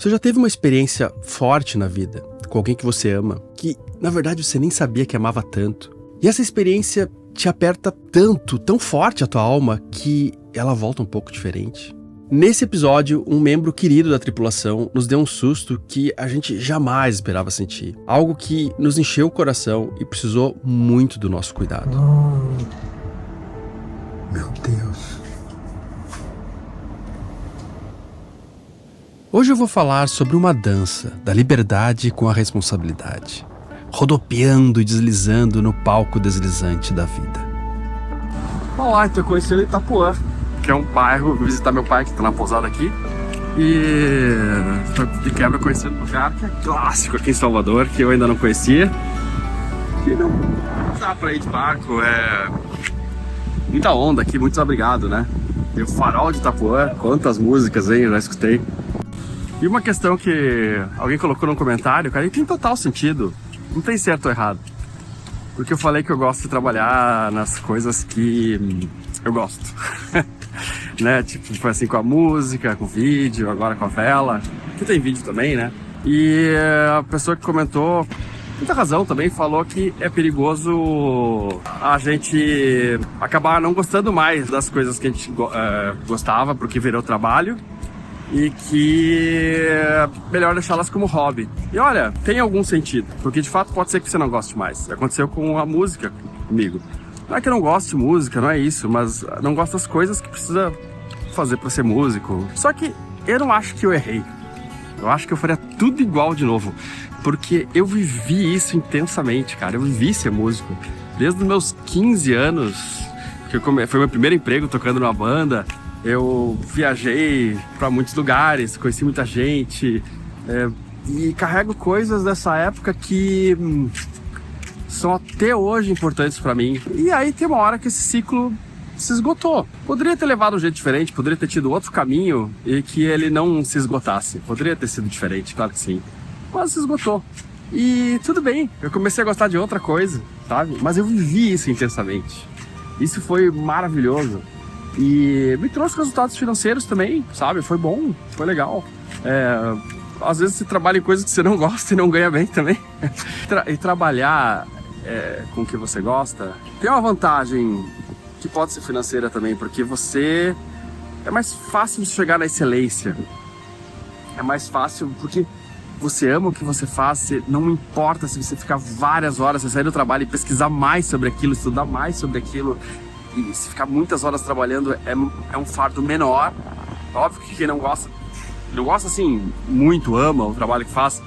Você já teve uma experiência forte na vida com alguém que você ama, que na verdade você nem sabia que amava tanto? E essa experiência te aperta tanto, tão forte a tua alma, que ela volta um pouco diferente? Nesse episódio, um membro querido da tripulação nos deu um susto que a gente jamais esperava sentir. Algo que nos encheu o coração e precisou muito do nosso cuidado. Oh, meu Deus. Hoje eu vou falar sobre uma dança da liberdade com a responsabilidade, rodopiando e deslizando no palco deslizante da vida. Olá, estou conhecendo Itapuã, que é um bairro, vou visitar meu pai que está na pousada aqui. E estou de quebra conhecendo um lugar que é clássico aqui em Salvador, que eu ainda não conhecia. E não dá para ir de barco, é muita onda aqui, muito obrigado, né? Tem o Farol de Itapuã, quantas músicas, hein, eu já escutei. E uma questão que alguém colocou no comentário, cara, e tem total sentido, não tem certo ou errado. Porque eu falei que eu gosto de trabalhar nas coisas que eu gosto. Né? Tipo, foi assim com a música, com o vídeo, agora com a vela, que tem vídeo também, né? E a pessoa que comentou, muita razão também, falou que é perigoso a gente acabar não gostando mais das coisas que a gente gostava, porque virou trabalho, e que é melhor deixá-las como hobby. E olha, tem algum sentido, porque de fato pode ser que você não goste mais. Aconteceu com a música comigo. Não é que eu não gosto de música, não é isso, mas não gosto das coisas que precisa fazer para ser músico. Só que eu não acho que eu errei. Eu acho que eu faria tudo igual de novo, porque eu vivi isso intensamente, cara. Eu vivi ser músico desde os meus 15 anos, que foi meu primeiro emprego tocando numa banda. Eu viajei para muitos lugares, conheci muita gente, e carrego coisas dessa época que são até hoje importantes para mim. E aí tem uma hora que esse ciclo se esgotou. Poderia ter levado um jeito diferente, poderia ter tido outro caminho e que ele não se esgotasse. Poderia ter sido diferente, claro que sim. Mas se esgotou. E tudo bem, eu comecei a gostar de outra coisa, sabe? Mas eu vivi isso intensamente. Isso foi maravilhoso. E me trouxe resultados financeiros também, sabe? Foi bom, foi legal. Às vezes você trabalha em coisas que você não gosta e não ganha bem também. E trabalhar com o que você gosta tem uma vantagem que pode ser financeira também, porque você é mais fácil de chegar na excelência. É mais fácil porque você ama o que você faz, não importa se você ficar várias horas, você sair do trabalho e pesquisar mais sobre aquilo, estudar mais sobre aquilo. E se ficar muitas horas trabalhando é um fardo menor. Óbvio que quem não gosta assim muito, ama o trabalho que faz,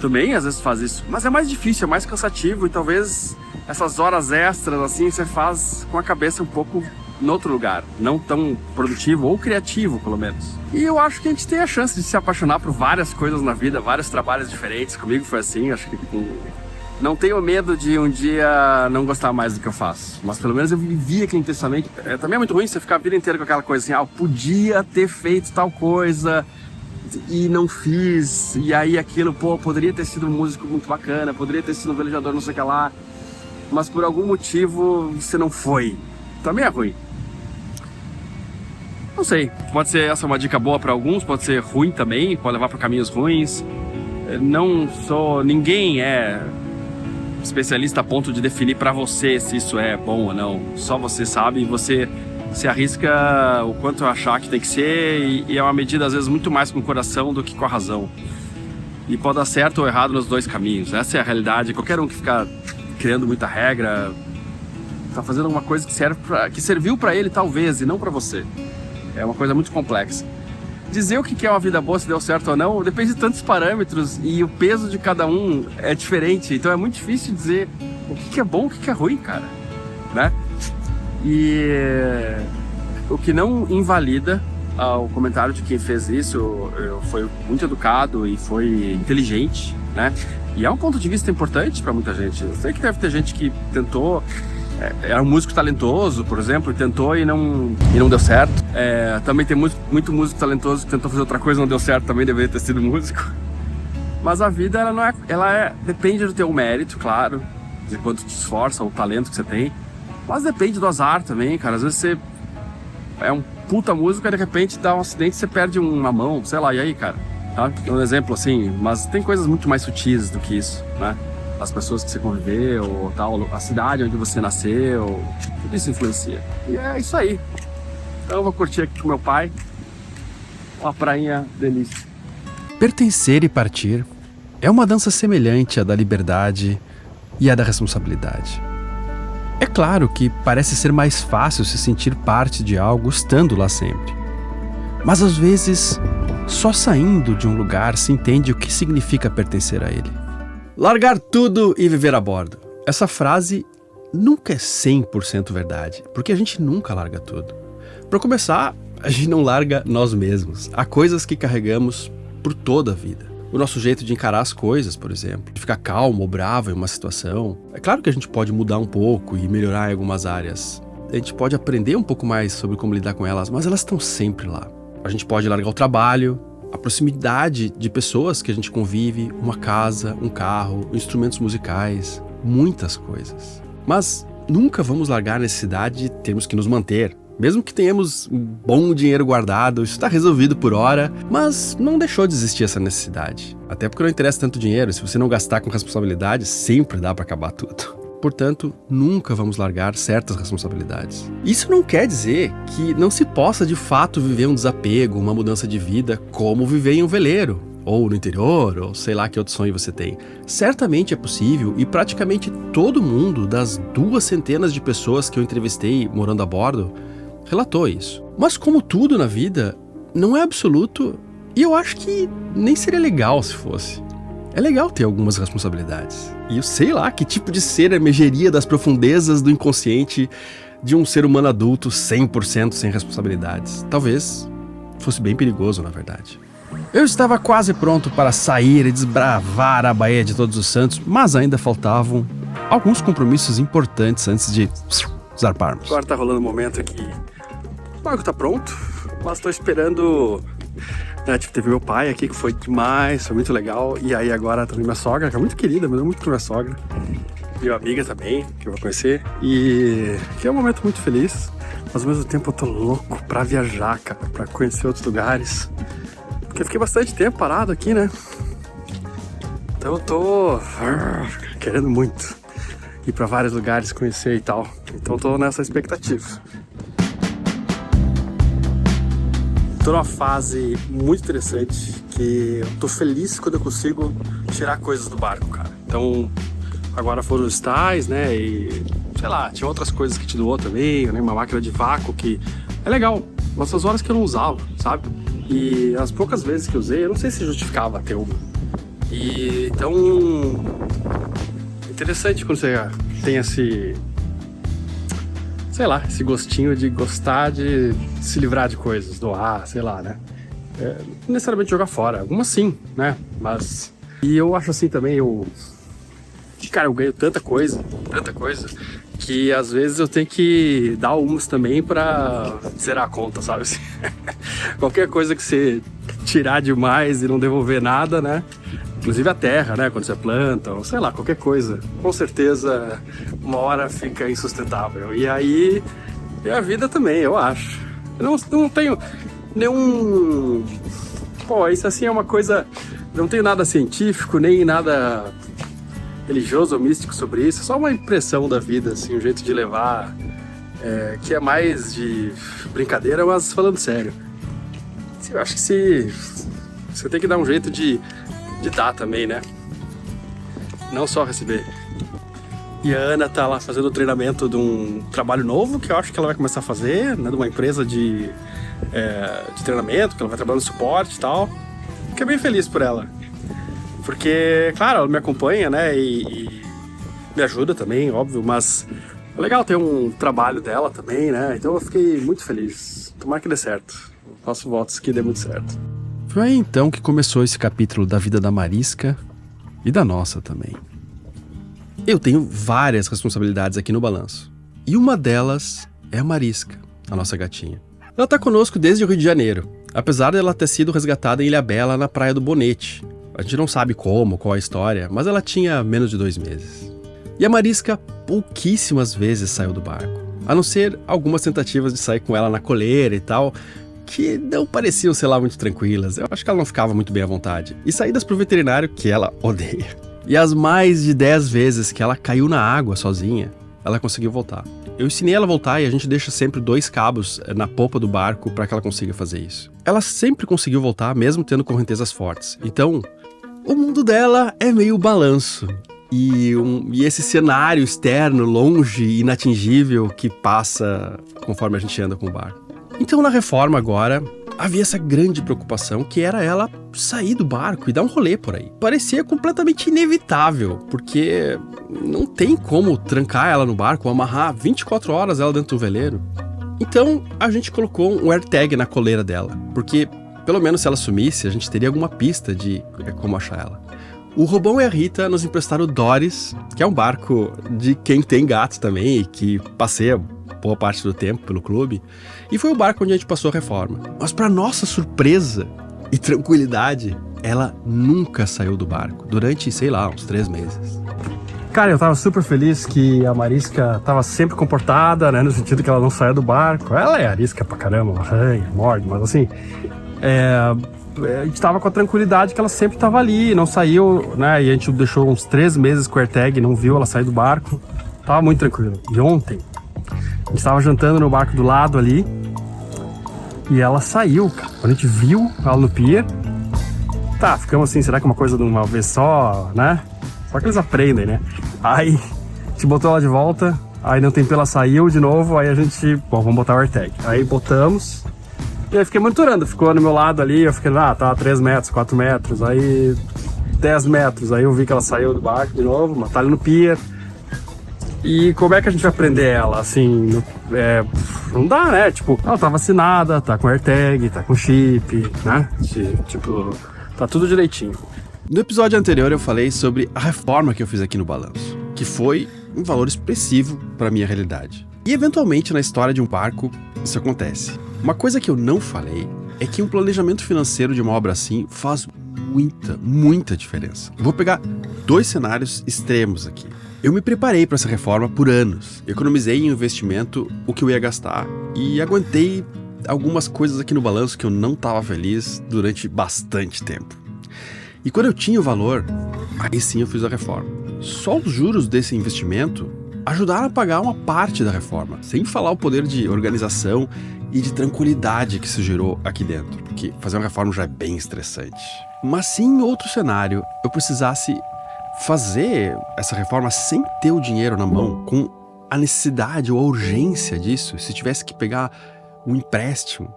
também às vezes faz isso. Mas é mais difícil, é mais cansativo, e talvez essas horas extras assim você faz com a cabeça um pouco em outro lugar, não tão produtivo ou criativo, pelo menos. E eu acho que a gente tem a chance de se apaixonar por várias coisas na vida, vários trabalhos diferentes. Comigo foi assim, acho que não tenho medo de um dia não gostar mais do que eu faço, mas pelo menos eu vivi aquilo intensamente. Também é muito ruim você ficar a vida inteira com aquela coisa assim, eu podia ter feito tal coisa e não fiz, e aí aquilo, poderia ter sido um músico muito bacana, poderia ter sido um velejador não sei o que lá, mas por algum motivo você não foi. Também é ruim. Não sei, pode ser essa uma dica boa para alguns, pode ser ruim também, pode levar para caminhos ruins. Ninguém é especialista a ponto de definir para você se isso é bom ou não. Só você sabe, e você se arrisca o quanto achar que tem que ser, e é uma medida às vezes muito mais com o coração do que com a razão. E pode dar certo ou errado nos dois caminhos. Essa é a realidade. Qualquer um que fica criando muita regra tá fazendo alguma coisa que serviu para ele talvez, e não para você. É uma coisa muito complexa. Dizer o que é uma vida boa, se deu certo ou não, depende de tantos parâmetros, e o peso de cada um é diferente. Então é muito difícil dizer o que é bom, o que é ruim, cara, né? E o que não invalida o comentário de quem fez isso, foi muito educado e foi inteligente, né? E é um ponto de vista importante para muita gente. Eu sei que deve ter gente que tentou, era um músico talentoso, por exemplo, e tentou e não deu certo. Também tem muito músico talentoso que tentou fazer outra coisa e não deu certo, também deveria ter sido músico. Mas a vida, depende do teu mérito, claro, de quanto te esforça, o talento que você tem. Mas depende do azar também, cara. Às vezes você é um puta músico e de repente dá um acidente e você perde uma mão, sei lá, e aí, cara? tá? Um exemplo assim, mas tem coisas muito mais sutis do que isso, né? As pessoas que você conviveu, tal, a cidade onde você nasceu, tudo isso influencia. E é isso aí. Então eu vou curtir aqui com meu pai, uma prainha delícia. Pertencer e partir é uma dança semelhante à da liberdade e à da responsabilidade. É claro que parece ser mais fácil se sentir parte de algo estando lá sempre. Mas às vezes, só saindo de um lugar se entende o que significa pertencer a ele. Largar tudo e viver a bordo. Essa frase nunca é 100% verdade, porque a gente nunca larga tudo. Para começar, a gente não larga nós mesmos. Há coisas que carregamos por toda a vida. O nosso jeito de encarar as coisas, por exemplo, de ficar calmo ou bravo em uma situação. É claro que a gente pode mudar um pouco e melhorar em algumas áreas. A gente pode aprender um pouco mais sobre como lidar com elas, mas elas estão sempre lá. A gente pode largar o trabalho, a proximidade de pessoas que a gente convive, uma casa, um carro, instrumentos musicais, muitas coisas. Mas nunca vamos largar a necessidade de termos que nos manter. Mesmo que tenhamos um bom dinheiro guardado, isso está resolvido por hora, mas não deixou de existir essa necessidade. Até porque não interessa tanto dinheiro, se você não gastar com responsabilidade, sempre dá para acabar tudo. Portanto, nunca vamos largar certas responsabilidades. Isso não quer dizer que não se possa de fato viver um desapego, uma mudança de vida, como viver em um veleiro, ou no interior, ou sei lá que outro sonho você tem. Certamente é possível e praticamente todo mundo das 200 de pessoas que eu entrevistei morando a bordo relatou isso. Mas como tudo na vida, não é absoluto e eu acho que nem seria legal se fosse. É legal ter algumas responsabilidades. E eu sei lá que tipo de ser emergeria das profundezas do inconsciente de um ser humano adulto 100% sem responsabilidades. Talvez fosse bem perigoso, na verdade. Eu estava quase pronto para sair e desbravar a Baía de Todos os Santos, mas ainda faltavam alguns compromissos importantes antes de zarparmos. Agora tá rolando um momento aqui. O barco tá pronto, mas tô esperando. Teve meu pai aqui, que foi demais, foi muito legal. E aí agora tá minha sogra, que é muito querida, mas muito com minha sogra. Minha amiga também, que eu vou conhecer. E que é um momento muito feliz. Mas ao mesmo tempo eu tô louco pra viajar, cara, pra conhecer outros lugares. Porque eu fiquei bastante tempo parado aqui, né? Então eu tô querendo muito ir pra vários lugares, conhecer e tal. Então eu tô nessa expectativa. Tô numa fase muito interessante, que eu tô feliz quando eu consigo tirar coisas do barco, cara. Então, agora foram os tais, né, e sei lá, tinha outras coisas que te doou também, né, uma máquina de vácuo que é legal, mas essas horas que eu não usava, sabe? E as poucas vezes que eu usei, eu não sei se justificava ter uma. E então, interessante quando você tem esse, sei lá, esse gostinho de gostar de se livrar de coisas, doar, sei lá, né? Não necessariamente jogar fora, algumas sim, né? Mas... E eu acho assim também, cara, eu ganho tanta coisa, que às vezes eu tenho que dar umas também pra zerar a conta, sabe? Assim, qualquer coisa que você tirar demais e não devolver nada, né? Inclusive a terra, né? Quando você planta, ou sei lá, qualquer coisa. Com certeza, uma hora fica insustentável. E aí, é a vida também, eu acho. Eu não tenho nenhum... Pô, isso assim é uma coisa... Não tenho nada científico, nem nada religioso ou místico sobre isso. É só uma impressão da vida, assim, um jeito de levar... que é mais de brincadeira, mas falando sério. Eu acho que você tem que dar um jeito de dar também, né? Não só receber. E a Ana tá lá fazendo o treinamento de um trabalho novo que eu acho que ela vai começar a fazer, né? De uma empresa de treinamento, que ela vai trabalhar no suporte e tal. Fiquei bem feliz por ela. Porque, claro, ela me acompanha, né? E me ajuda também, óbvio, mas é legal ter um trabalho dela também, né? Então eu fiquei muito feliz. Tomara que dê certo. Faço votos que dê muito certo. Foi aí então que começou esse capítulo da vida da Marisca e da nossa também. Eu tenho várias responsabilidades aqui no balanço. E uma delas é a Marisca, a nossa gatinha. Ela está conosco desde o Rio de Janeiro, apesar dela ter sido resgatada em Ilhabela, na Praia do Bonete. A gente não sabe como, qual a história, mas ela tinha menos de 2 meses. E a Marisca pouquíssimas vezes saiu do barco, a não ser algumas tentativas de sair com ela na coleira e tal, que não pareciam ser lá muito tranquilas. Eu acho que ela não ficava muito bem à vontade. E saídas pro veterinário que ela odeia. E as mais de 10 vezes que ela caiu na água sozinha, ela conseguiu voltar. Eu ensinei ela a voltar e a gente deixa sempre 2 cabos na popa do barco para que ela consiga fazer isso. Ela sempre conseguiu voltar, mesmo tendo correntezas fortes. Então, o mundo dela é meio balanço. E esse cenário externo, longe, inatingível, que passa conforme a gente anda com o barco. Então, na reforma agora, havia essa grande preocupação que era ela sair do barco e dar um rolê por aí. Parecia completamente inevitável, porque não tem como trancar ela no barco ou amarrar 24 horas ela dentro do veleiro. Então, a gente colocou um AirTag na coleira dela, porque, pelo menos se ela sumisse, a gente teria alguma pista de como achar ela. O Robão e a Rita nos emprestaram o Doris, que é um barco de quem tem gato também e que passeia boa parte do tempo pelo clube, e foi o barco onde a gente passou a reforma. Mas para nossa surpresa e tranquilidade, ela nunca saiu do barco, durante, sei lá, uns 3 meses. Cara, eu tava super feliz que a Marisca tava sempre comportada, né, no sentido que ela não saia do barco. Ela é arisca pra caramba, arranha, morde, mas assim, a gente tava com a tranquilidade que ela sempre tava ali, não saiu, né, e a gente deixou uns 3 meses com o AirTag, não viu ela sair do barco, tava muito tranquilo. E ontem, a gente tava jantando no barco do lado ali, e ela saiu, cara. Quando a gente viu ela no pier, tá, ficamos assim, será que é uma coisa de uma vez só, né? Só que eles aprendem, né? Aí, a gente botou ela de volta, aí não tem pelo, ela saiu de novo, aí a gente, bom, vamos botar o AirTag. Aí botamos, e aí fiquei monitorando, ficou no meu lado ali, eu fiquei, tá 3 metros, 4 metros, aí 10 metros, aí eu vi que ela saiu do barco de novo, mas tá ali no pier. E como é que a gente vai prender ela, assim, não dá, né, tipo, ela tá vacinada, tá com AirTag, tá com chip, né, tipo, tá tudo direitinho. No episódio anterior eu falei sobre a reforma que eu fiz aqui no Balanço, que foi um valor expressivo para minha realidade. E eventualmente na história de um barco isso acontece. Uma coisa que eu não falei é que um planejamento financeiro de uma obra assim faz muita diferença. Vou pegar 2 cenários extremos aqui. Eu me preparei para essa reforma por anos, economizei em investimento o que eu ia gastar e aguentei algumas coisas aqui no Balanço que eu não estava feliz durante bastante tempo. E quando eu tinha o valor, aí sim eu fiz a reforma. Só os juros desse investimento ajudaram a pagar uma parte da reforma, sem falar o poder de organização e de tranquilidade que se gerou aqui dentro, porque fazer uma reforma já é bem estressante. Mas se em outro cenário eu precisasse fazer essa reforma sem ter o dinheiro na mão, com a necessidade ou a urgência disso, se tivesse que pegar um empréstimo,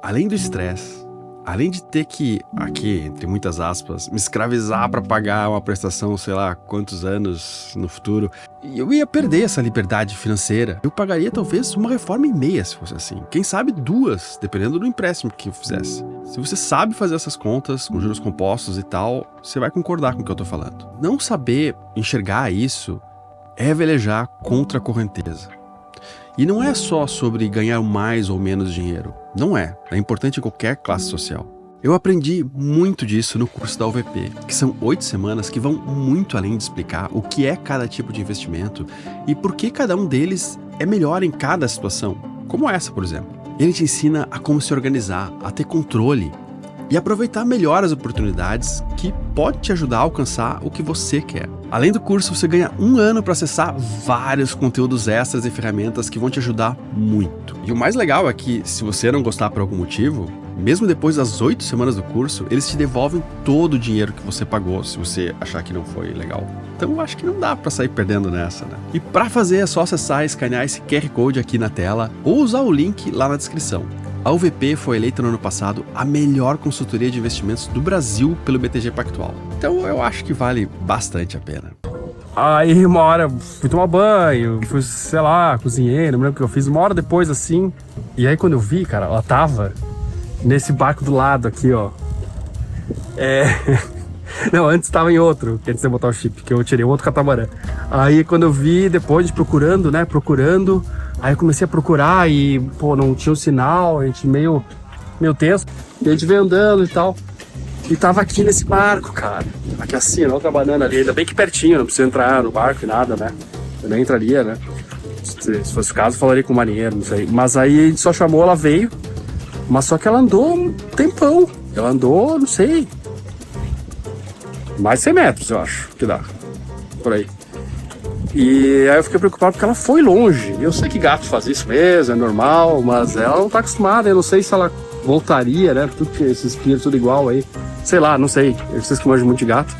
além do estresse, além de ter que, aqui, entre muitas aspas, me escravizar para pagar uma prestação, sei lá, quantos anos no futuro, eu ia perder essa liberdade financeira. Eu pagaria talvez uma reforma e meia, se fosse assim. Quem sabe 2, dependendo do empréstimo que eu fizesse. Se você sabe fazer essas contas com juros compostos e tal, você vai concordar com o que eu tô falando. Não saber enxergar isso é velejar contra a correnteza. E não é só sobre ganhar mais ou menos dinheiro. Não é. É importante em qualquer classe social. Eu aprendi muito disso no curso da UVP, que são 8 semanas que vão muito além de explicar o que é cada tipo de investimento e por que cada um deles é melhor em cada situação, como essa, por exemplo. Ele te ensina a como se organizar, a ter controle e aproveitar melhor as oportunidades que pode te ajudar a alcançar o que você quer. Além do curso, você ganha 1 ano para acessar vários conteúdos extras e ferramentas que vão te ajudar muito. E o mais legal é que, se você não gostar por algum motivo, mesmo depois das 8 semanas do curso, eles te devolvem todo o dinheiro que você pagou, se você achar que não foi legal. Então eu acho que não dá para sair perdendo nessa, né? E para fazer é só acessar e escanear esse QR Code aqui na tela ou usar o link lá na descrição. A UVP foi eleita no ano passado a melhor consultoria de investimentos do Brasil pelo BTG Pactual. Então eu acho que vale bastante a pena. Aí uma hora fui tomar banho, fui, sei lá, cozinhei, não me lembro o que eu fiz, uma hora depois assim. E aí quando eu vi, cara, ela tava nesse barco do lado aqui, ó. Não, antes tava em outro, antes de eu botar o chip, que eu tirei outro catamarã. Aí quando eu vi, depois de procurando, aí eu comecei a procurar e, pô, não tinha o sinal, a gente meio tenso. E a gente veio andando e tal. E tava aqui nesse barco, cara. Aqui assim, na outra banana ali, ainda bem que pertinho, não precisa entrar no barco e nada, né? Eu nem entraria, né? Se fosse o caso, falaria com o marinheiro, não sei. Mas aí a gente só chamou, ela veio. Mas só que ela andou um tempão. Ela andou, não sei, mais de 100 metros, eu acho, que dá. Por aí. E aí eu fiquei preocupado porque ela foi longe. Eu sei que gato faz isso mesmo, é normal, mas ela não tá acostumada. Eu não sei se ela voltaria, né? Tudo que esses espíritos tudo igual aí. Sei lá, não sei. Vocês que manjam muito de gato.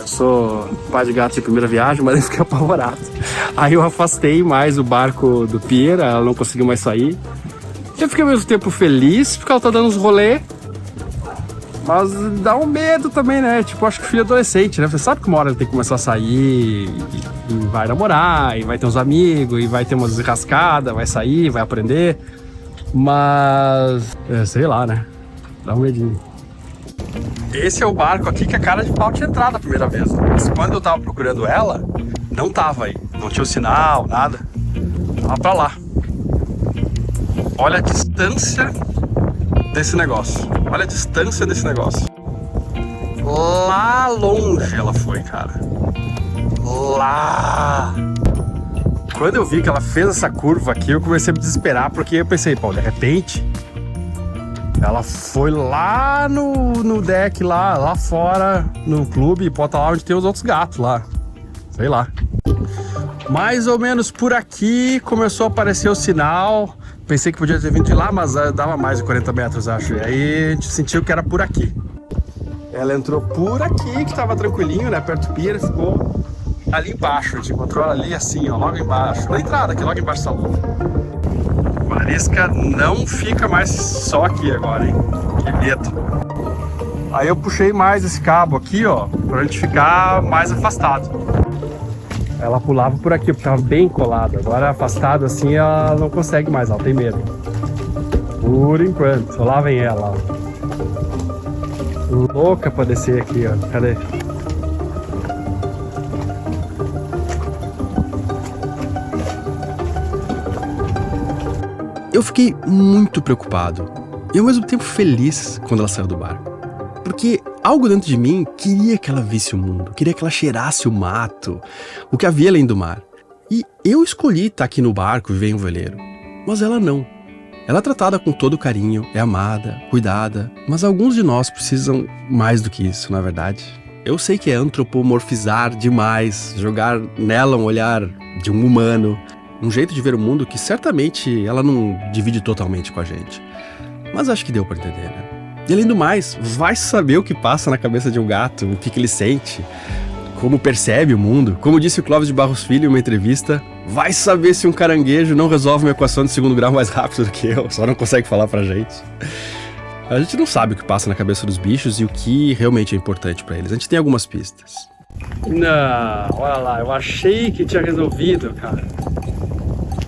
Eu sou pai de gato de primeira viagem, mas eu fiquei apavorado. Aí eu afastei mais o barco do pier, ela não conseguiu mais sair. Eu fiquei ao mesmo tempo feliz porque ela tá dando uns rolê. Mas dá um medo também, né? Tipo, acho que filho adolescente, né? Você sabe que uma hora ele tem que começar a sair e vai namorar, e vai ter uns amigos, e vai ter umas enrascadas, vai sair, vai aprender. Mas, sei lá, né? Dá um medinho. Esse é o barco aqui que a cara de pau tinha entrado a primeira vez. Mas quando eu tava procurando ela, não tava aí. Não tinha o sinal, nada. Tava pra lá. Olha a distância desse negócio. Olha a distância desse negócio. Lá longe ela foi, cara. Lá. Quando eu vi que ela fez essa curva aqui, eu comecei a me desesperar, porque eu pensei, pô, de repente ela foi lá no deck, lá fora, no clube, pode estar lá onde tem os outros gatos lá. Sei lá. Mais ou menos por aqui começou a aparecer o sinal. Pensei que podia ter vindo de lá, mas dava mais de 40 metros, acho. E aí a gente sentiu que era por aqui. Ela entrou por aqui, que tava tranquilinho, né? Perto do pier, ficou ali embaixo. A gente encontrou ela ali assim, ó, logo embaixo. Na entrada, aqui logo embaixo da lua. Marisca não fica mais só aqui agora, hein? Que medo. Aí eu puxei mais esse cabo aqui, ó, pra gente ficar mais afastado. Ela pulava por aqui, porque tava bem colado. Agora afastado assim, ela não consegue mais, ela tem medo. Por enquanto. Lá vem ela, ó. Louca pra descer aqui, ó. Cadê? Eu fiquei muito preocupado e ao mesmo tempo feliz quando ela saiu do barco. Porque algo dentro de mim queria que ela visse o mundo, queria que ela cheirasse o mato, o que havia além do mar. E eu escolhi estar aqui no barco e viver em um veleiro, mas ela não. Ela é tratada com todo carinho, é amada, cuidada, mas alguns de nós precisam mais do que isso, na verdade. Eu sei que é antropomorfizar demais, jogar nela um olhar de um humano, um jeito de ver o mundo que certamente ela não divide totalmente com a gente. Mas acho que deu pra entender, né? E além do mais, vai saber o que passa na cabeça de um gato, o que ele sente, como percebe o mundo. Como disse o Clóvis de Barros Filho em uma entrevista, vai saber se um caranguejo não resolve uma equação de segundo grau mais rápido do que eu, só não consegue falar pra gente. A gente não sabe o que passa na cabeça dos bichos e o que realmente é importante pra eles. A gente tem algumas pistas. Não, olha lá, eu achei que tinha resolvido, cara.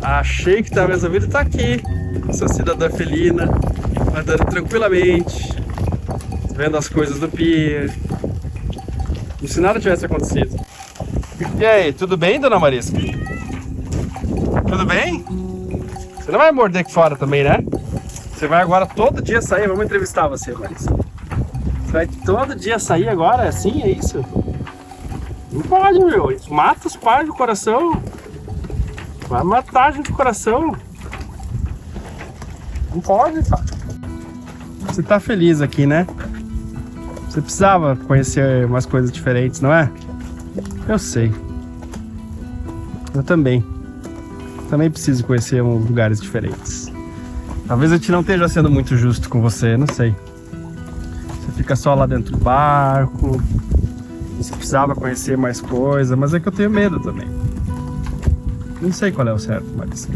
Achei que estava resolvido e tá aqui. Essa cidadã felina, andando tranquilamente, vendo as coisas do pier. Como se nada tivesse acontecido. E aí, tudo bem, dona Marisca? Tudo bem? Você não vai morder aqui fora também, né? Você vai agora todo dia sair, vamos entrevistar você, Marisca. Você vai todo dia sair agora, assim, é isso? Não pode, meu. Isso mata os pais do coração. Vai matar a gente do coração. Não pode, cara. Você tá feliz aqui, né? Você precisava conhecer umas coisas diferentes, não é? Eu sei. Eu também. Também preciso conhecer uns lugares diferentes. Talvez a gente não esteja sendo muito justo com você, não sei. Você fica só lá dentro do barco. Você precisava conhecer mais coisa, mas é que eu tenho medo também. Não sei qual é o certo, mas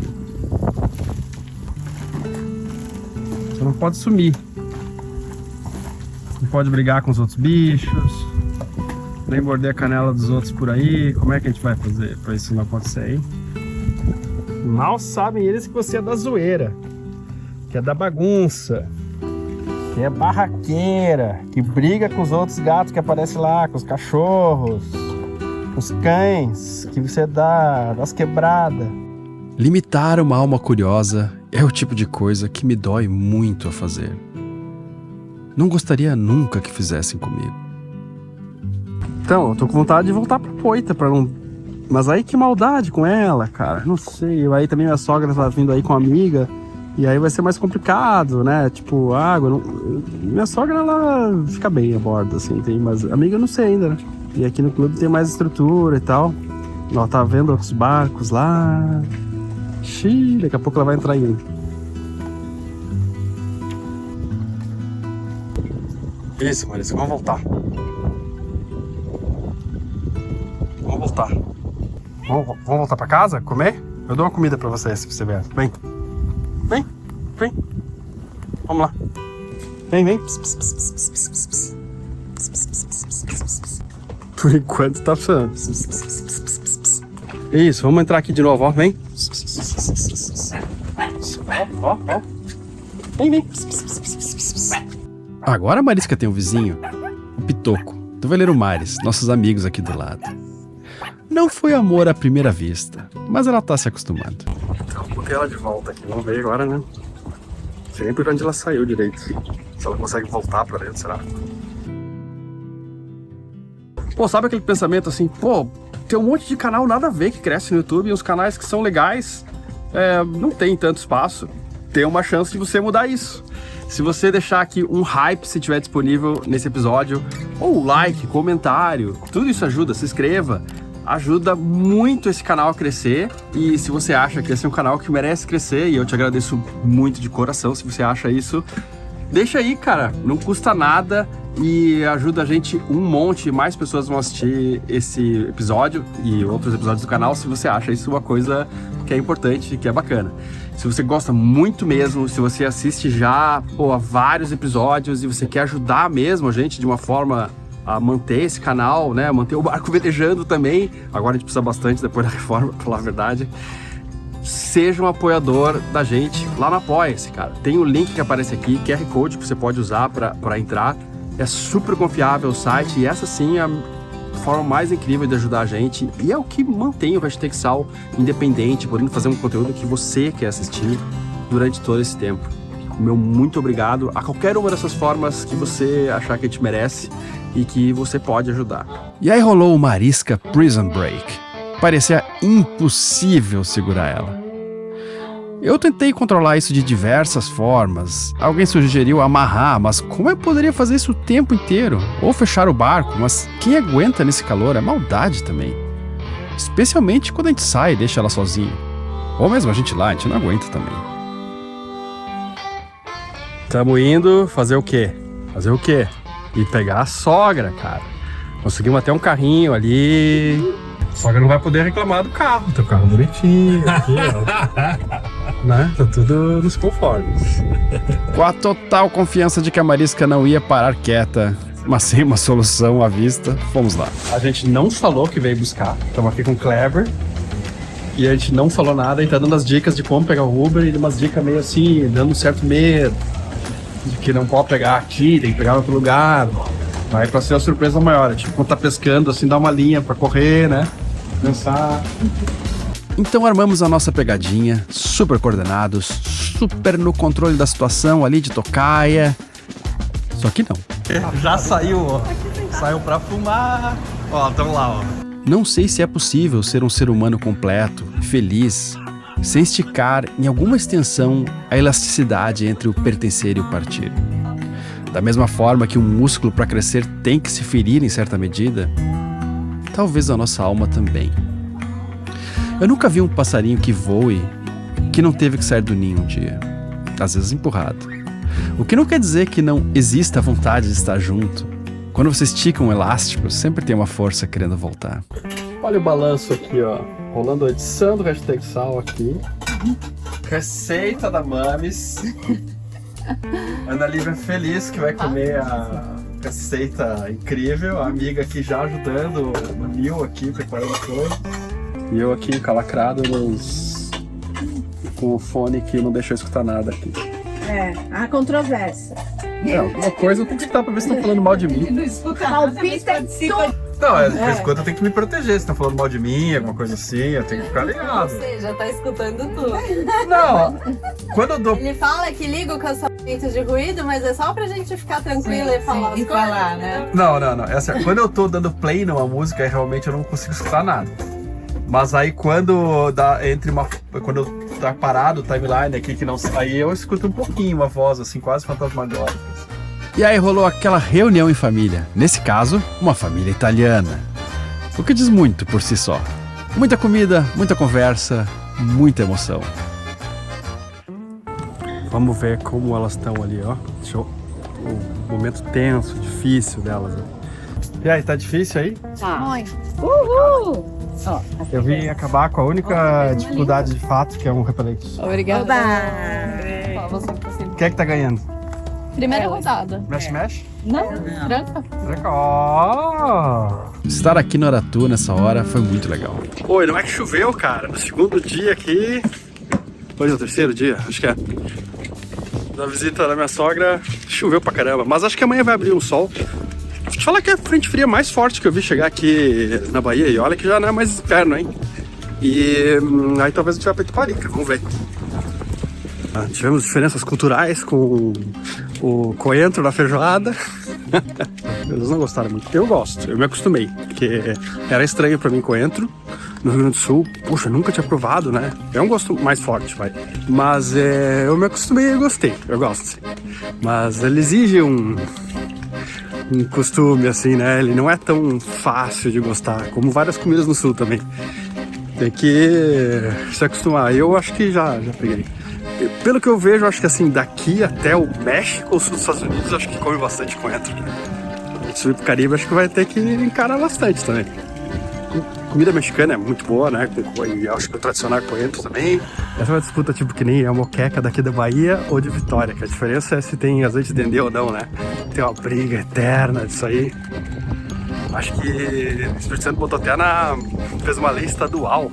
você não pode sumir. Não pode brigar com os outros bichos, nem morder a canela dos outros por aí. Como é que a gente vai fazer pra isso não acontecer, hein? Mal sabem eles que você é da zoeira, que é da bagunça, que é barraqueira, que briga com os outros gatos que aparecem lá, com os cachorros, com os cães, que você dá das quebradas. Limitar uma alma curiosa é o tipo de coisa que me dói muito a fazer. Não gostaria nunca que fizessem comigo. Então, eu tô com vontade de voltar pra Poita, pra não... Mas aí que maldade com ela, cara. Não sei. Aí também minha sogra tá vindo aí com uma amiga. E aí vai ser mais complicado, né? Tipo, água. Não... Minha sogra, ela fica bem a bordo, assim, tem, mas amiga eu não sei ainda, né? E aqui no clube tem mais estrutura e tal. Ó, tá vendo outros barcos lá. Xiii, daqui a pouco ela vai entrar em um. Isso, Marisa, vamos voltar. Vamos voltar. Vamos voltar pra casa? Comer? Eu dou uma comida pra você, se você vier. Vem. Vem. Vem. Vamos lá. Vem, vem. Por enquanto tá funcionando. Isso, vamos entrar aqui de novo, ó. Vem. Ó. Vem, vem. Agora a Marisca tem um vizinho, o Pitoco, do Veleiro Mares, nossos amigos aqui do lado. Não foi amor à primeira vista, mas ela tá se acostumando. Então, botei ela de volta aqui, vamos ver agora, né? Não sei nem por onde ela saiu direito. Se ela consegue voltar pra dentro, será? Pô, sabe aquele pensamento assim, pô, tem um monte de canal nada a ver que cresce no YouTube, e os canais que são legais não tem tanto espaço. Tem uma chance de você mudar isso. Se você deixar aqui um hype, se tiver disponível nesse episódio, ou like, comentário, tudo isso ajuda, se inscreva. Ajuda muito esse canal a crescer. E se você acha que esse é um canal que merece crescer, e eu te agradeço muito de coração se você acha isso, deixa aí, cara, não custa nada e ajuda a gente um monte. Mais pessoas vão assistir esse episódio e outros episódios do canal se você acha isso uma coisa que é importante, que é bacana. Se você gosta muito mesmo, se você assiste já a vários episódios e você quer ajudar mesmo a gente de uma forma a manter esse canal, né, manter o barco velejando também, agora a gente precisa bastante depois da reforma, pra falar a verdade, seja um apoiador da gente lá no Apoia-se, cara. Tem o link que aparece aqui, QR Code que você pode usar para entrar. É super confiável o site e essa sim é a forma mais incrível de ajudar a gente e é o que mantém o Hashtag Sal independente, podendo fazer um conteúdo que você quer assistir durante todo esse tempo. Meu muito obrigado a qualquer uma dessas formas que você achar que a gente merece e que você pode ajudar. E aí rolou o Marisca Prison Break. Parecia impossível segurar ela. Eu tentei controlar isso de diversas formas. Alguém sugeriu amarrar, mas como eu poderia fazer isso o tempo inteiro? Ou fechar o barco, mas quem aguenta nesse calor é maldade também. Especialmente quando a gente sai e deixa ela sozinha. Ou mesmo a gente lá, a gente não aguenta também. Tamo indo fazer o quê? Fazer o quê? E pegar a sogra, cara. Conseguimos até um carrinho ali. A sogra não vai poder reclamar do carro. Teu carro bonitinho aqui, ó. Né? Tá tudo nos conformes. Com a total confiança de que a Marisca não ia parar quieta, mas sem uma solução à vista, fomos lá. A gente não falou que veio buscar. Estamos aqui com o Kleber. E a gente não falou nada e tá dando as dicas de como pegar o Uber e umas dicas meio assim, dando um certo medo. De que não pode pegar aqui, tem que pegar em outro lugar. Vai pra ser a surpresa maior. Tipo, quando tá pescando, assim, dá uma linha pra correr, né? Pensar. Então armamos a nossa pegadinha, super coordenados, super no controle da situação ali de tocaia. Só que não. Já saiu, ó. Saiu pra fumar. Ó, tamo lá, ó. Não sei se é possível ser um ser humano completo, feliz, sem esticar em alguma extensão a elasticidade entre o pertencer e o partir. Da mesma forma que um músculo para crescer tem que se ferir em certa medida, talvez a nossa alma também. Eu nunca vi um passarinho que voe que não teve que sair do ninho um dia, às vezes empurrado. O que não quer dizer que não exista a vontade de estar junto. Quando você estica um elástico, sempre tem uma força querendo voltar. Olha o balanço aqui, ó. Rolando a edição do Hashtag Sal aqui. Receita da Mames. Ana Lívia feliz que vai comer a receita incrível. A amiga aqui já ajudando o Nil aqui, preparando as coisas. E eu aqui calacrado com o fone que não deixa eu escutar nada aqui. Há controvérsia. Alguma coisa eu tenho que escutar pra ver se estão falando mal de mim. Não escuta nada, mas participa. Não, de vez em quando eu tenho que me proteger. Se estão falando mal de mim, alguma coisa assim, eu tenho que ficar ligado. Você já tá escutando tudo. Não, quando eu dou... Ele fala que liga o cancelamento de ruído, mas é só pra gente ficar tranquila e falar as e coisas, falar, né? Não, é assim, quando eu tô dando play numa música, realmente eu não consigo escutar nada. Mas aí quando eu tá parado o timeline aqui que não sai, eu escuto um pouquinho uma voz assim, quase fantasmagórica. E aí rolou aquela reunião em família. Nesse caso, uma família italiana. O que diz muito por si só. Muita comida, muita conversa, muita emoção. Vamos ver como elas estão ali, ó. O momento tenso, difícil delas. E aí, tá difícil aí? Uhul! Eu vim acabar com a única dificuldade de fato, que é um repelente. Obrigada. Quem é que tá ganhando? Primeira rodada. Mexe? Não, tranca. Ó! Estar aqui no Aratu nessa hora foi muito legal. Oi, não é que choveu, cara. No segundo dia aqui... Hoje é o terceiro dia, acho que é. Da visita da minha sogra, choveu pra caramba. Mas acho que amanhã vai abrir um sol. Vou te falar que é a frente fria mais forte que eu vi chegar aqui na Bahia. E olha que já não é mais inverno, hein? E aí talvez a gente vá pra Itaparica, vamos ver. Tivemos diferenças culturais com o coentro da feijoada. Eles não gostaram muito. Eu gosto, eu me acostumei. Porque era estranho pra mim coentro. No Rio Grande do Sul, puxa, nunca tinha provado, né? É um gosto mais forte, vai. Mas eu me acostumei e gostei. Eu gosto, sim. Mas ele exige um costume, assim, né? Ele não é tão fácil de gostar, como várias comidas no Sul também. Tem que se acostumar. Eu acho que já peguei. Pelo que eu vejo, acho que assim, daqui até o México, o sul dos Estados Unidos, acho que come bastante coentro, né? Subir pro Caribe, acho que vai ter que encarar bastante também. Comida mexicana é muito boa, né? E acho que o tradicional é coentro também. Essa é uma disputa tipo que nem a moqueca daqui da Bahia ou de Vitória, que a diferença é se tem azeite de dendê ou não, né? Tem uma briga eterna disso aí. Acho que o Espírito Santo botou até fez uma lei estadual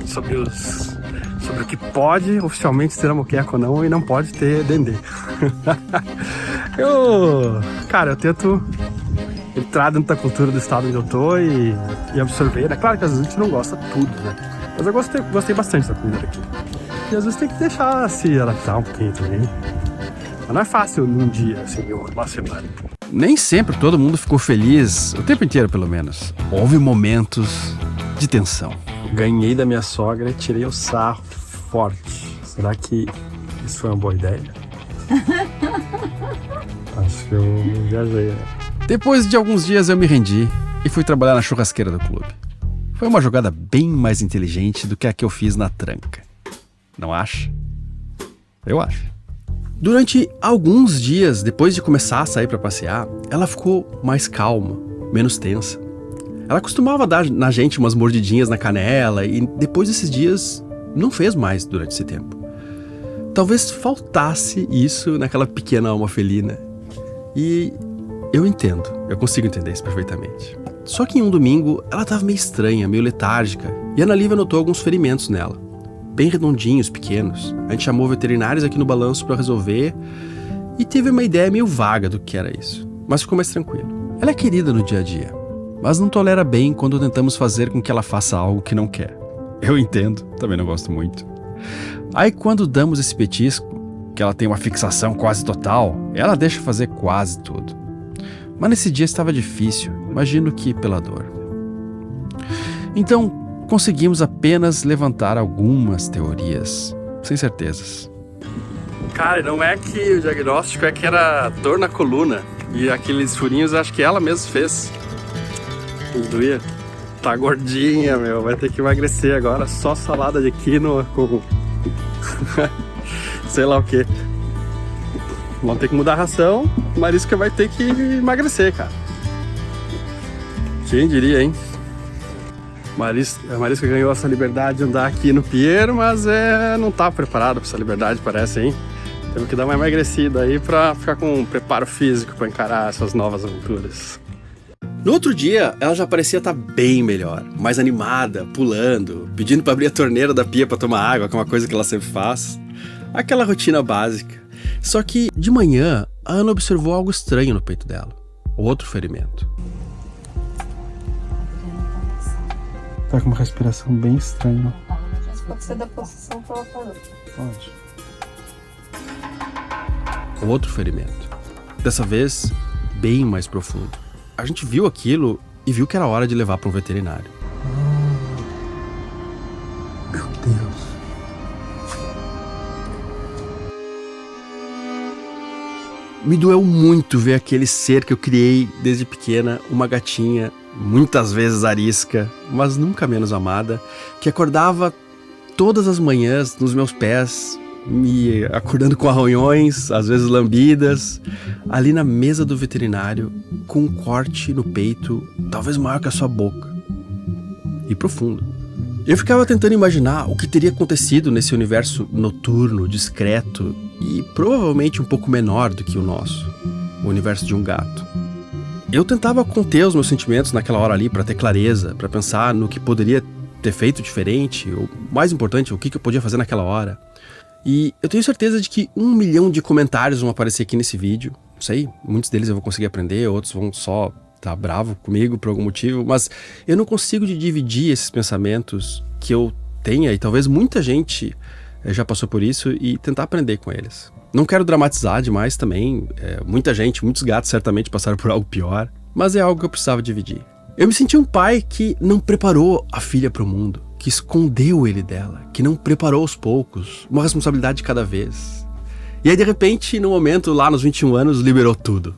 sobre o que pode oficialmente ter a moqueca ou não e não pode ter dendê. Eu tento entrar dentro da cultura do estado onde eu tô e absorver. É claro que às vezes a gente não gosta tudo, né? Mas eu gostei bastante da comida daqui. E às vezes tem que deixar se adaptar um pouquinho também. Mas não é fácil num dia, assim, ou uma semana. Nem sempre todo mundo ficou feliz, o tempo inteiro pelo menos. Houve momentos de tensão. Ganhei da minha sogra e tirei o sarro forte. Será que isso foi uma boa ideia? Acho que eu viajei, né? Depois de alguns dias eu me rendi e fui trabalhar na churrasqueira do clube. Foi uma jogada bem mais inteligente do que a que eu fiz na tranca. Não acha? Eu acho. Durante alguns dias, depois de começar a sair para passear, ela ficou mais calma, menos tensa. Ela costumava dar na gente umas mordidinhas na canela e depois desses dias não fez mais durante esse tempo. Talvez faltasse isso naquela pequena alma felina. E eu entendo, eu consigo entender isso perfeitamente. Só que em um domingo, ela estava meio estranha, meio letárgica, e a Ana Lívia notou alguns ferimentos nela, bem redondinhos, pequenos. A gente chamou veterinários aqui no balanço para resolver, e teve uma ideia meio vaga do que era isso, mas ficou mais tranquilo. Ela é querida no dia a dia, mas não tolera bem quando tentamos fazer com que ela faça algo que não quer. Eu entendo, também não gosto muito. Aí quando damos esse petisco, que ela tem uma fixação quase total, ela deixa fazer quase tudo. Mas nesse dia estava difícil, imagino que pela dor. Então, conseguimos apenas levantar algumas teorias, sem certezas. Cara, não é que o diagnóstico é que era dor na coluna. E aqueles furinhos acho que ela mesma fez. Doía. Tá gordinha, meu. Vai ter que emagrecer agora. Só salada de quinoa com... sei lá o que. Vão ter que mudar a ração. Marisca vai ter que emagrecer, cara. Quem diria, hein? A Marisca ganhou essa liberdade de andar aqui no Piero, mas não tá preparado para essa liberdade, parece, hein? Temos que dar uma emagrecida aí pra ficar com um preparo físico para encarar essas novas aventuras. No outro dia, ela já parecia estar bem melhor, mais animada, pulando, pedindo para abrir a torneira da pia para tomar água, que é uma coisa que ela sempre faz. Aquela rotina básica. Só que, de manhã, a Ana observou algo estranho no peito dela. Outro ferimento. Tá com uma respiração bem estranha. Pode ser da posição que ela parou. Pode. Outro ferimento. Dessa vez, bem mais profundo. A gente viu aquilo e viu que era hora de levar para um veterinário. Meu Deus. Me doeu muito ver aquele ser que eu criei desde pequena, uma gatinha, muitas vezes arisca, mas nunca menos amada, que acordava todas as manhãs nos meus pés, me acordando com arranhões, às vezes lambidas, ali na mesa do veterinário, com um corte no peito, talvez maior que a sua boca, e profundo. Eu ficava tentando imaginar o que teria acontecido nesse universo noturno, discreto e provavelmente um pouco menor do que o nosso, o universo de um gato. Eu tentava conter os meus sentimentos naquela hora ali para ter clareza, para pensar no que poderia ter feito diferente, ou mais importante, o que eu podia fazer naquela hora. E eu tenho certeza de que 1 milhão de comentários vão aparecer aqui nesse vídeo. Não sei, muitos deles eu vou conseguir aprender, outros vão só tá bravo comigo por algum motivo, mas eu não consigo dividir esses pensamentos que eu tenha, e talvez muita gente já passou por isso, e tentar aprender com eles. Não quero dramatizar demais também, muita gente, muitos gatos certamente passaram por algo pior, mas é algo que eu precisava dividir. Eu me senti um pai que não preparou a filha para o mundo, que escondeu ele dela, que não preparou aos poucos, uma responsabilidade de cada vez. E aí de repente, no momento, lá nos 21 anos, liberou tudo.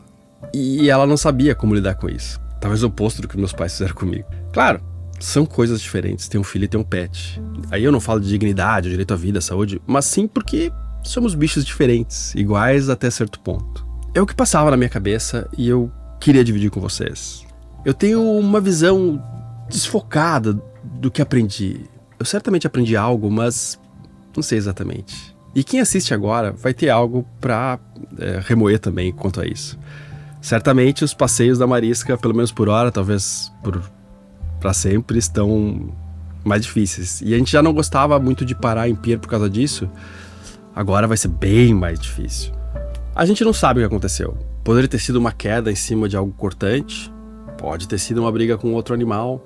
E ela não sabia como lidar com isso. Talvez o oposto do que meus pais fizeram comigo. Claro, são coisas diferentes, ter um filho e ter um pet. Aí eu não falo de dignidade, direito à vida, à saúde, mas sim porque somos bichos diferentes, iguais até certo ponto. É o que passava na minha cabeça e eu queria dividir com vocês. Eu tenho uma visão desfocada do que aprendi. Eu certamente aprendi algo, mas não sei exatamente. E quem assiste agora vai ter algo pra remoer também quanto a isso. Certamente os passeios da Marisca, pelo menos por hora, talvez pra sempre, estão mais difíceis. E a gente já não gostava muito de parar em pier por causa disso. Agora vai ser bem mais difícil. A gente não sabe o que aconteceu. Poderia ter sido uma queda em cima de algo cortante, pode ter sido uma briga com outro animal,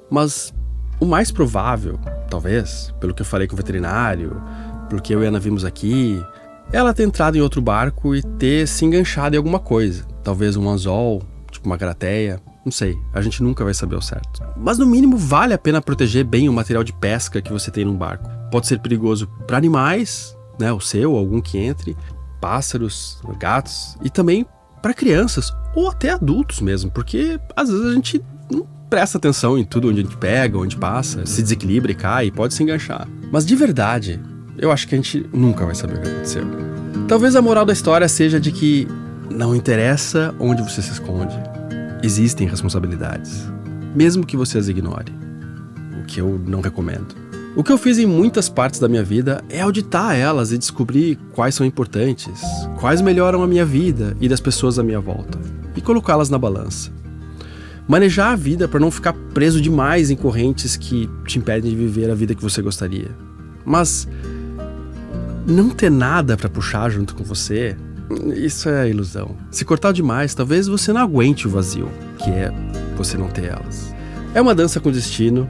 mas o mais provável, talvez, pelo que eu falei com o veterinário, pelo que eu e a Ana vimos aqui, ela ter entrado em outro barco e ter se enganchado em alguma coisa. Talvez um anzol, tipo uma grateia, não sei, a gente nunca vai saber o certo. Mas no mínimo vale a pena proteger bem o material de pesca que você tem num barco. Pode ser perigoso para animais, né, o seu, algum que entre, pássaros, gatos, e também para crianças, ou até adultos mesmo, porque às vezes a gente não presta atenção em tudo onde a gente pega, onde passa, se desequilibra e cai, e pode se enganchar. Mas de verdade, eu acho que a gente nunca vai saber o que aconteceu. Talvez a moral da história seja de que não interessa onde você se esconde, existem responsabilidades, mesmo que você as ignore, o que eu não recomendo. O que eu fiz em muitas partes da minha vida é auditar elas e descobrir quais são importantes, quais melhoram a minha vida e das pessoas à minha volta, e colocá-las na balança. Manejar a vida para não ficar preso demais em correntes que te impedem de viver a vida que você gostaria. Mas não ter nada para puxar junto com você, isso é ilusão. Se cortar demais, talvez você não aguente o vazio, que é você não ter elas. É uma dança com destino.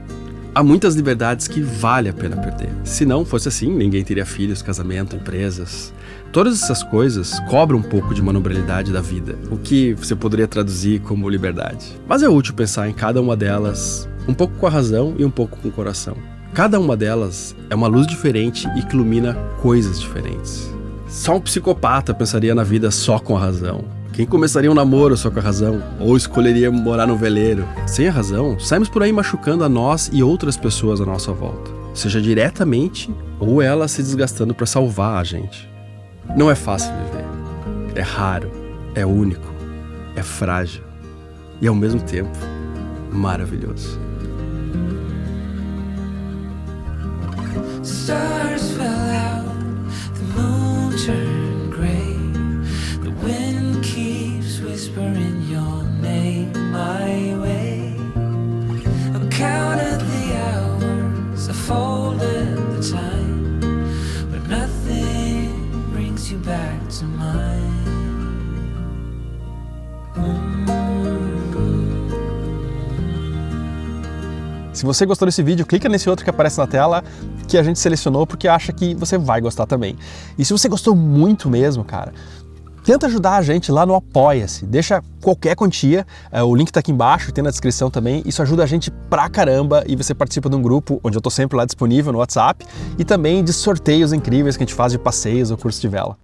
Há muitas liberdades que vale a pena perder. Se não fosse assim, ninguém teria filhos, casamento, empresas. Todas essas coisas cobram um pouco de manobrabilidade da vida, o que você poderia traduzir como liberdade. Mas é útil pensar em cada uma delas, um pouco com a razão e um pouco com o coração. Cada uma delas é uma luz diferente e que ilumina coisas diferentes. Só um psicopata pensaria na vida só com a razão. Quem começaria um namoro só com a razão? Ou escolheria morar no veleiro? Sem a razão, saímos por aí machucando a nós e outras pessoas à nossa volta. Seja diretamente ou ela se desgastando para salvar a gente. Não é fácil viver. É raro, é único, é frágil e ao mesmo tempo maravilhoso. Stars fell out, the moon turned gray. The wind keeps whispering your name my way. I've counted the hours, I folded the time, but nothing brings you back to mine. Se você gostou desse vídeo, clica nesse outro que aparece na tela, que a gente selecionou porque acha que você vai gostar também. E se você gostou muito mesmo, cara, tenta ajudar a gente lá no Apoia-se. Deixa qualquer quantia, o link tá aqui embaixo, tem na descrição também. Isso ajuda a gente pra caramba e você participa de um grupo onde eu tô sempre lá disponível no WhatsApp e também de sorteios incríveis que a gente faz de passeios ou curso de vela.